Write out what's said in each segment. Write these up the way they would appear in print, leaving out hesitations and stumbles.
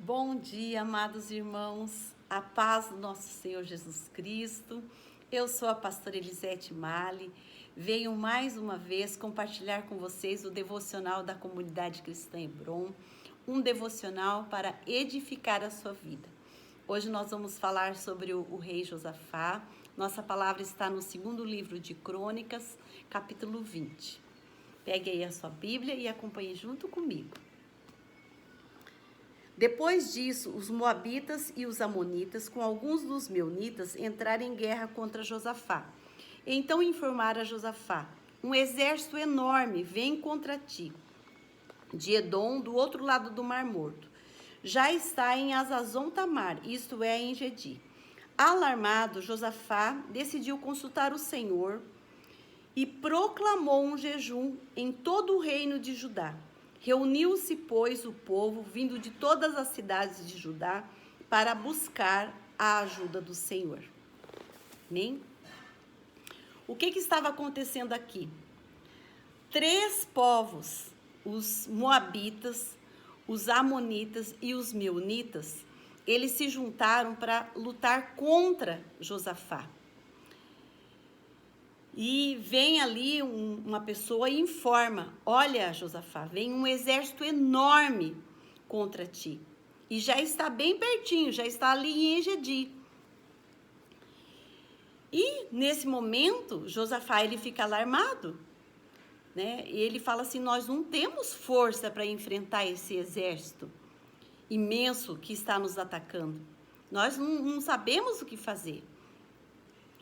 Bom dia, amados irmãos, a paz do nosso Senhor Jesus Cristo. Eu sou a pastora Elisete Mali, venho mais uma vez compartilhar com vocês o devocional da comunidade cristã Hebron, um devocional para edificar a sua vida. Hoje nós vamos falar sobre o rei Josafá. Nossa palavra está no segundo livro de Crônicas, capítulo 20. Pegue aí a sua Bíblia e acompanhe junto comigo. Depois disso, os moabitas e os amonitas, com alguns dos meunitas, entraram em guerra contra Josafá. Então informaram a Josafá: um exército enorme vem contra ti, de Edom, do outro lado do Mar Morto. Já está em Hazazon Tamar, isto é, em Gedi. Alarmado, Josafá decidiu consultar o Senhor e proclamou um jejum em todo o reino de Judá. Reuniu-se, pois, o povo, vindo de todas as cidades de Judá, para buscar a ajuda do Senhor. Amém? O que estava acontecendo aqui? 3 povos, os moabitas, os amonitas e os meunitas, eles se juntaram para lutar contra Josafá. E vem ali uma pessoa e informa: olha, Josafá, vem um exército enorme contra ti. E já está bem pertinho, já está ali em Engedi. E nesse momento, Josafá, ele fica alarmado, né? E ele fala assim: nós não temos força para enfrentar esse exército imenso que está nos atacando. Nós não sabemos o que fazer.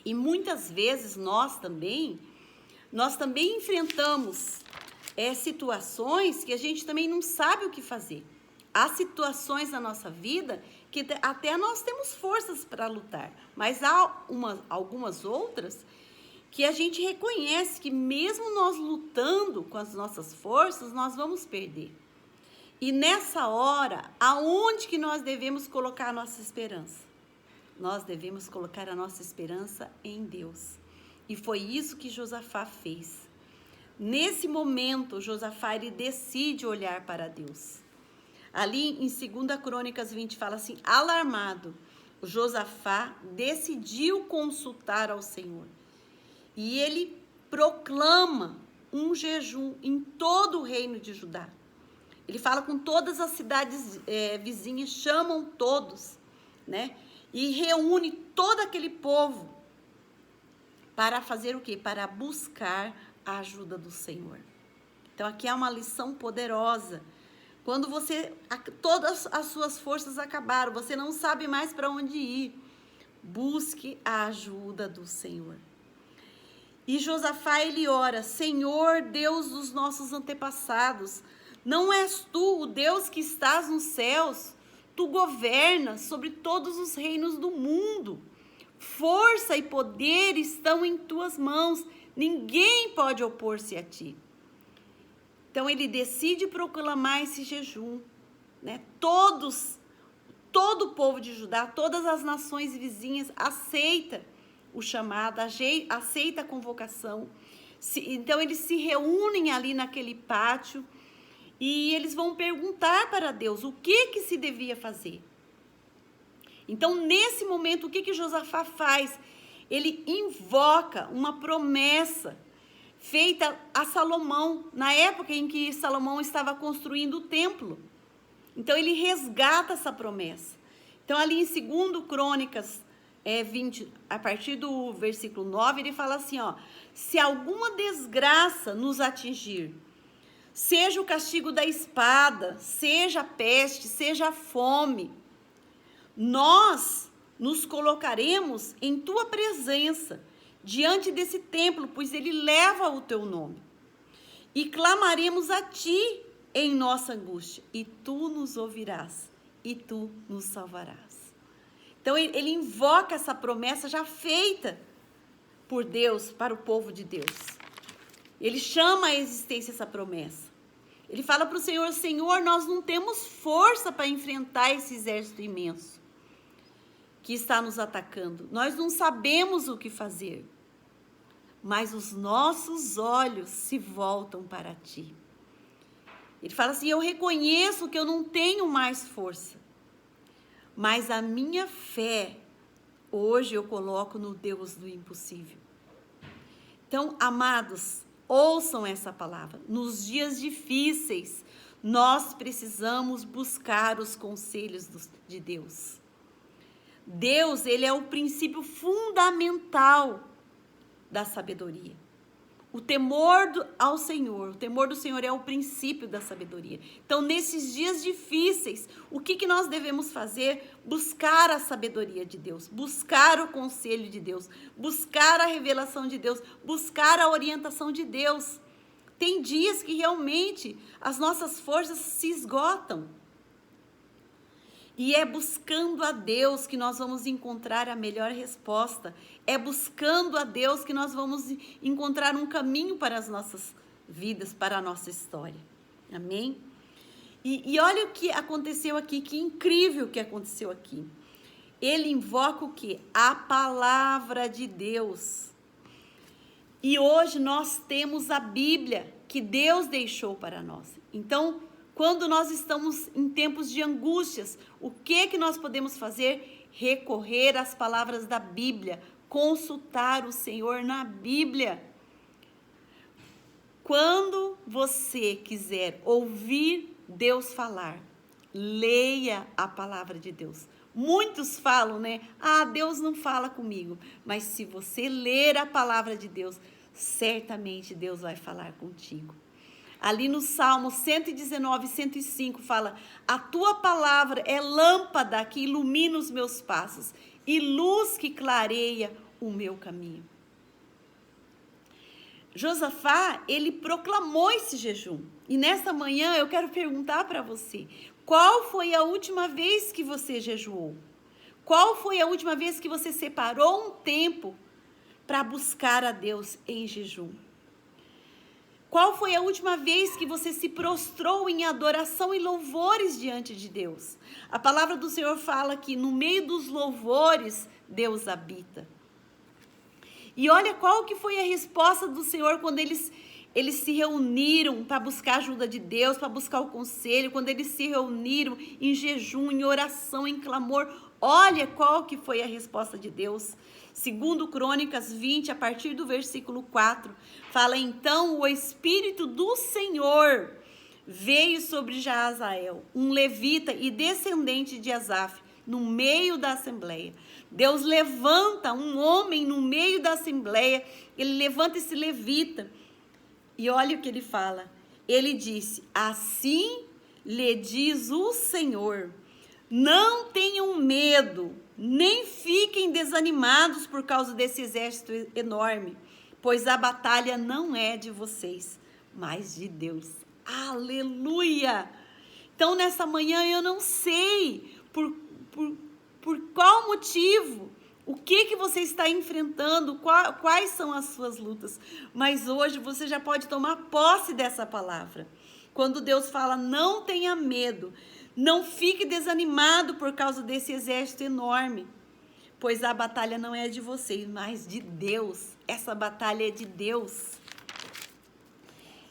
E muitas vezes nós também enfrentamos situações que a gente também não sabe o que fazer. Há situações na nossa vida que até nós temos forças para lutar, mas há algumas outras que a gente reconhece que mesmo nós lutando com as nossas forças, nós vamos perder. E nessa hora, aonde que nós devemos colocar a nossa esperança? Nós devemos colocar a nossa esperança em Deus. E foi isso que Josafá fez. Nesse momento, Josafá, ele decide olhar para Deus. Ali em 2 Crônicas 20 fala assim: alarmado, Josafá decidiu consultar ao Senhor. E ele proclama um jejum em todo o reino de Judá. Ele fala com todas as cidades vizinhas, chamam todos, né? E reúne todo aquele povo para fazer o quê? Para buscar a ajuda do Senhor. Então aqui há uma lição poderosa. Quando todas as suas forças acabaram, você não sabe mais para onde ir, busque a ajuda do Senhor. E Josafá, ele ora: Senhor, Deus dos nossos antepassados, não és tu o Deus que estás nos céus? Tu governas sobre todos os reinos do mundo. Força e poder estão em tuas mãos. Ninguém pode opor-se a ti. Então ele decide proclamar esse jejum, né? Todo o povo de Judá, todas as nações vizinhas aceita o chamado, aceita a convocação. Então eles se reúnem ali naquele pátio. E eles vão perguntar para Deus o que se devia fazer. Então, nesse momento, o que Josafá faz? Ele invoca uma promessa feita a Salomão, na época em que Salomão estava construindo o templo. Então, ele resgata essa promessa. Então, ali em 2 Crônicas 20, a partir do versículo 9, ele fala assim, ó: se alguma desgraça nos atingir, seja o castigo da espada, seja a peste, seja a fome, nós nos colocaremos em tua presença, diante desse templo, pois ele leva o teu nome. E clamaremos a ti em nossa angústia, e tu nos ouvirás, e tu nos salvarás. Então ele invoca essa promessa já feita por Deus para o povo de Deus. Ele chama à existência essa promessa. Ele fala para o Senhor: Senhor, nós não temos força para enfrentar esse exército imenso que está nos atacando. Nós não sabemos o que fazer. Mas os nossos olhos se voltam para ti. Ele fala assim: eu reconheço que eu não tenho mais força. mas a minha fé, hoje eu coloco no Deus do impossível. Então, amados, ouçam essa palavra. Nos dias difíceis, nós precisamos buscar os conselhos de Deus. Deus, ele é o princípio fundamental da sabedoria. O temor ao Senhor, o temor do Senhor é o princípio da sabedoria. Então, nesses dias difíceis, o que nós devemos fazer? Buscar a sabedoria de Deus, buscar o conselho de Deus, buscar a revelação de Deus, buscar a orientação de Deus. Tem dias que realmente as nossas forças se esgotam. E é buscando a Deus que nós vamos encontrar a melhor resposta. É buscando a Deus que nós vamos encontrar um caminho para as nossas vidas, para a nossa história. Amém? E olha o que aconteceu aqui, que incrível que aconteceu aqui. Ele invoca o quê? A palavra de Deus. E hoje nós temos a Bíblia que Deus deixou para nós. Então, quando nós estamos em tempos de angústias, o que nós podemos fazer? Recorrer às palavras da Bíblia, consultar o Senhor na Bíblia. Quando você quiser ouvir Deus falar, leia a palavra de Deus. Muitos falam, né? Deus não fala comigo. Mas se você ler a palavra de Deus, certamente Deus vai falar contigo. Ali no Salmo 119, 105 fala: a tua palavra é lâmpada que ilumina os meus passos e luz que clareia o meu caminho. Josafá, ele proclamou esse jejum. E nesta manhã eu quero perguntar para você: qual foi a última vez que você jejuou? Qual foi a última vez que você separou um tempo para buscar a Deus em jejum? Qual foi a última vez que você se prostrou em adoração e louvores diante de Deus? A palavra do Senhor fala que no meio dos louvores, Deus habita. E olha qual que foi a resposta do Senhor quando eles se reuniram para buscar a ajuda de Deus, para buscar o conselho, quando eles se reuniram em jejum, em oração, em clamor. Olha qual que foi a resposta de Deus. Segundo Crônicas 20, a partir do versículo 4, fala: então o Espírito do Senhor veio sobre Jaazael, um levita e descendente de Asaf, no meio da assembleia. Deus levanta um homem no meio da assembleia, ele levanta esse levita. E olha o que ele fala. Ele disse: assim lhe diz o Senhor, não tenham medo, nem fiquem desanimados por causa desse exército enorme, pois a batalha não é de vocês, mas de Deus. Aleluia! Então, nessa manhã, eu não sei por qual motivo, o que você está enfrentando, quais são as suas lutas, mas hoje você já pode tomar posse dessa palavra. Quando Deus fala: não tenha medo, não fique desanimado por causa desse exército enorme, pois a batalha não é de vocês, mas de Deus. Essa batalha é de Deus.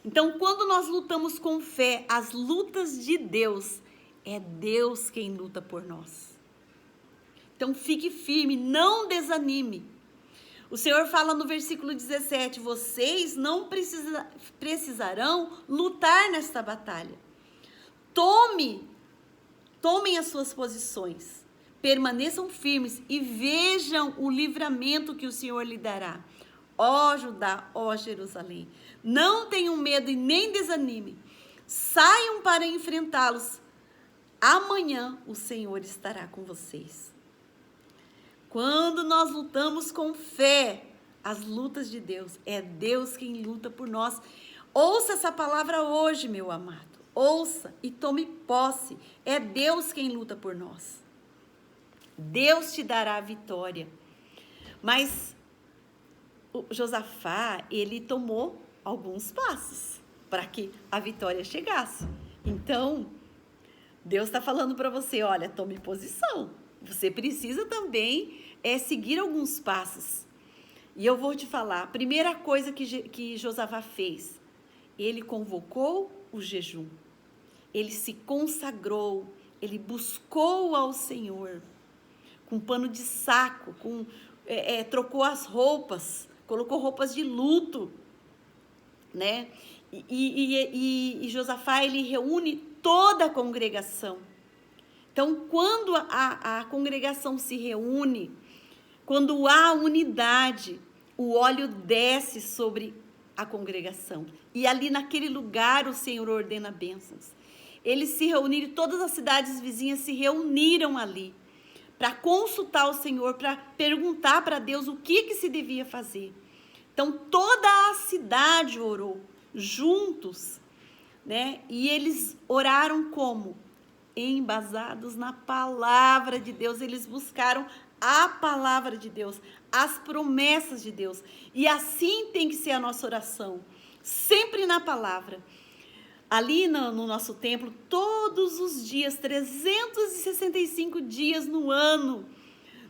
Então, quando nós lutamos com fé, as lutas de Deus, é Deus quem luta por nós. Então, fique firme, não desanime. O Senhor fala no versículo 17, vocês não precisarão lutar nesta batalha. Tomem as suas posições, permaneçam firmes e vejam o livramento que o Senhor lhe dará. Ó Judá, ó Jerusalém, não tenham medo e nem desanime. Saiam para enfrentá-los. Amanhã o Senhor estará com vocês. Quando nós lutamos com fé, as lutas de Deus, é Deus quem luta por nós. Ouça essa palavra hoje, meu amado. Ouça e tome posse. É Deus quem luta por nós. Deus te dará a vitória. Mas o Josafá, ele tomou alguns passos para que a vitória chegasse. Então, Deus está falando para você: olha, tome posição. Você precisa também seguir alguns passos. E eu vou te falar, a primeira coisa que Josafá fez, ele convocou o jejum. Ele se consagrou, ele buscou ao Senhor com pano de saco, trocou as roupas, colocou roupas de luto, né? E Josafá, ele reúne toda a congregação. Então, quando a congregação se reúne, quando há unidade, o óleo desce sobre a congregação. E ali naquele lugar o Senhor ordena bênçãos. Eles se reuniram, todas as cidades vizinhas se reuniram ali para consultar o Senhor, para perguntar para Deus o que se devia fazer. Então, toda a cidade orou juntos, né? E eles oraram como? Embasados na palavra de Deus. Eles buscaram a palavra de Deus, as promessas de Deus. E assim tem que ser a nossa oração, sempre na palavra. Ali no nosso templo, todos os dias, 365 dias no ano,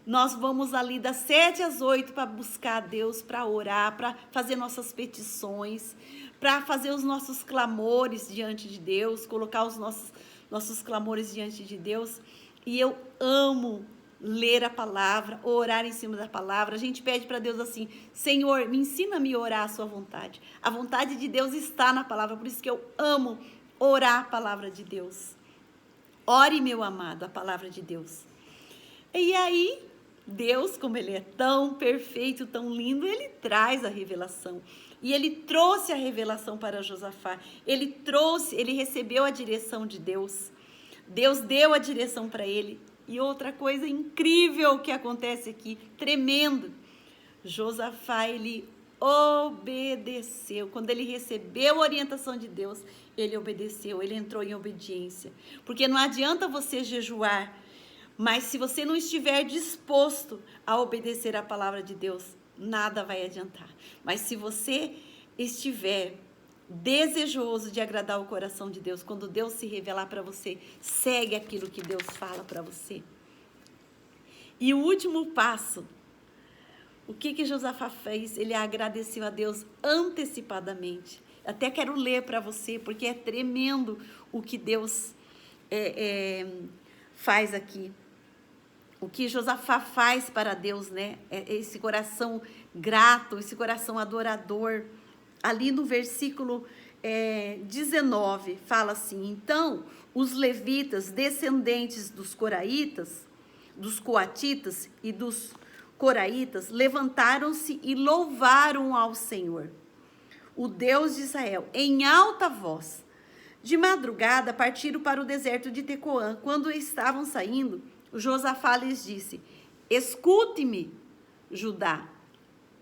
nós vamos ali das 7 às 8 para buscar a Deus, para orar, para fazer nossas petições, para fazer os nossos clamores diante de Deus, colocar os nossos clamores diante de Deus. E eu amo ler a palavra, orar em cima da palavra. A gente pede para Deus assim: Senhor, me ensina a me orar a sua vontade. A vontade de Deus está na palavra, por isso que eu amo orar a palavra de Deus. Ore, meu amado, a palavra de Deus. E aí, Deus, como Ele é tão perfeito, tão lindo, Ele traz a revelação. E Ele trouxe a revelação para Josafá. Ele recebeu a direção de Deus. Deus deu a direção para ele. E outra coisa incrível que acontece aqui, tremendo. Josafá, ele obedeceu. Quando ele recebeu a orientação de Deus, ele obedeceu, ele entrou em obediência. Porque não adianta você jejuar, mas se você não estiver disposto a obedecer a palavra de Deus, nada vai adiantar. Mas se você estiver desejoso de agradar o coração de Deus, quando Deus se revelar para você, segue aquilo que Deus fala para você. E o último passo, o que Josafá fez? Ele agradeceu a Deus antecipadamente. Até quero ler para você, porque é tremendo o que Deus faz aqui. O que Josafá faz para Deus, né? Esse coração grato, esse coração adorador. Ali no versículo 19, fala assim: então, os levitas, descendentes dos coraitas, dos coatitas e dos coraitas, levantaram-se e louvaram ao Senhor, o Deus de Israel, em alta voz. De madrugada partiram para o deserto de Tecoã. Quando estavam saindo, Josafá lhes disse: escute-me, Judá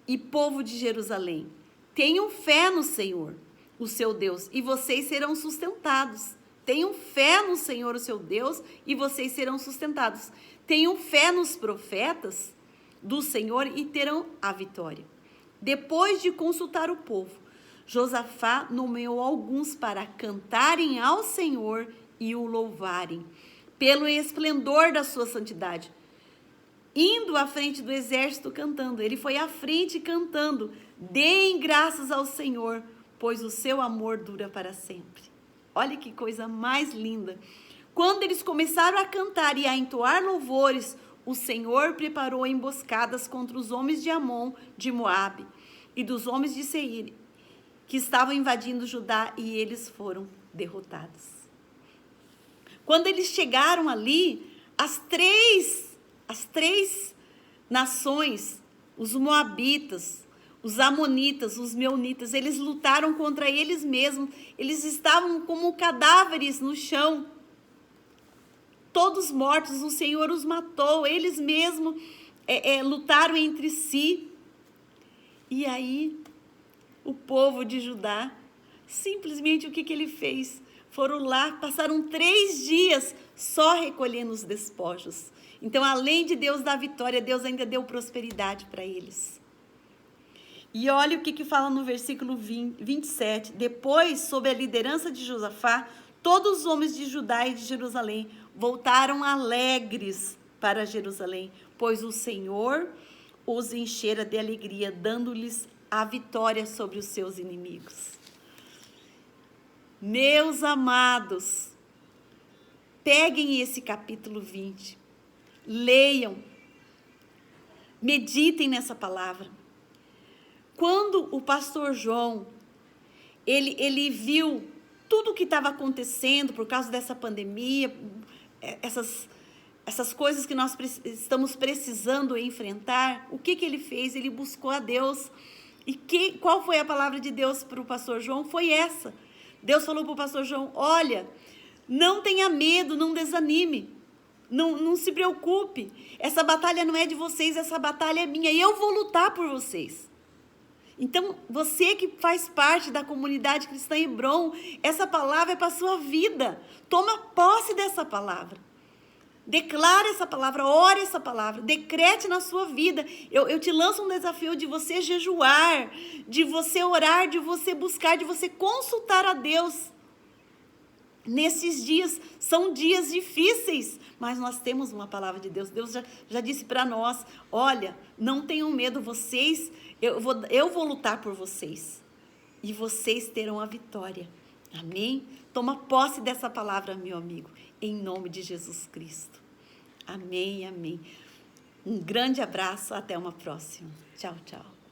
e povo de Jerusalém. Tenham fé no Senhor, o seu Deus, e vocês serão sustentados. Tenham fé no Senhor, o seu Deus, e vocês serão sustentados. Tenham fé nos profetas do Senhor e terão a vitória. Depois de consultar o povo, Josafá nomeou alguns para cantarem ao Senhor e o louvarem, pelo esplendor da sua santidade, indo à frente do exército cantando. Ele foi à frente cantando: deem graças ao Senhor, pois o seu amor dura para sempre. Olha que coisa mais linda. Quando eles começaram a cantar e a entoar louvores, o Senhor preparou emboscadas contra os homens de Amon, de Moabe e dos homens de Seir, que estavam invadindo Judá, e eles foram derrotados. Quando eles chegaram ali, as três nações, os moabitas, os amonitas, os meunitas, eles lutaram contra eles mesmos. Eles estavam como cadáveres no chão, todos mortos. O Senhor os matou. Eles mesmos lutaram entre si. E aí, o povo de Judá, simplesmente o que ele fez? Foram lá, passaram 3 dias só recolhendo os despojos. Então, além de Deus dar vitória, Deus ainda deu prosperidade para eles. E olha o que fala no versículo 27. Depois, sob a liderança de Josafá, todos os homens de Judá e de Jerusalém voltaram alegres para Jerusalém, pois o Senhor os enchera de alegria, dando-lhes a vitória sobre os seus inimigos. Meus amados, Peguem esse capítulo 20, leiam, meditem nessa palavra. Quando o pastor João, ele viu tudo o que estava acontecendo por causa dessa pandemia, essas coisas que nós estamos precisando enfrentar, o que ele fez? Ele buscou a Deus. E qual foi a palavra de Deus para o pastor João? Foi essa. Deus falou para o pastor João: olha, não tenha medo, não desanime, não se preocupe, essa batalha não é de vocês, essa batalha é minha, e eu vou lutar por vocês. Então, você que faz parte da comunidade cristã Hebron, essa palavra é para a sua vida. Toma posse dessa palavra. Declare essa palavra, ore essa palavra, decrete na sua vida. Eu te lanço um desafio de você jejuar, de você orar, de você buscar, de você consultar a Deus. Nesses dias, são dias difíceis, mas nós temos uma palavra de Deus. Deus já disse para nós: olha, não tenham medo, vocês, eu vou lutar por vocês, e vocês terão a vitória. Amém? Toma posse dessa palavra, meu amigo, em nome de Jesus Cristo. Amém, amém. Um grande abraço, até uma próxima. Tchau, tchau.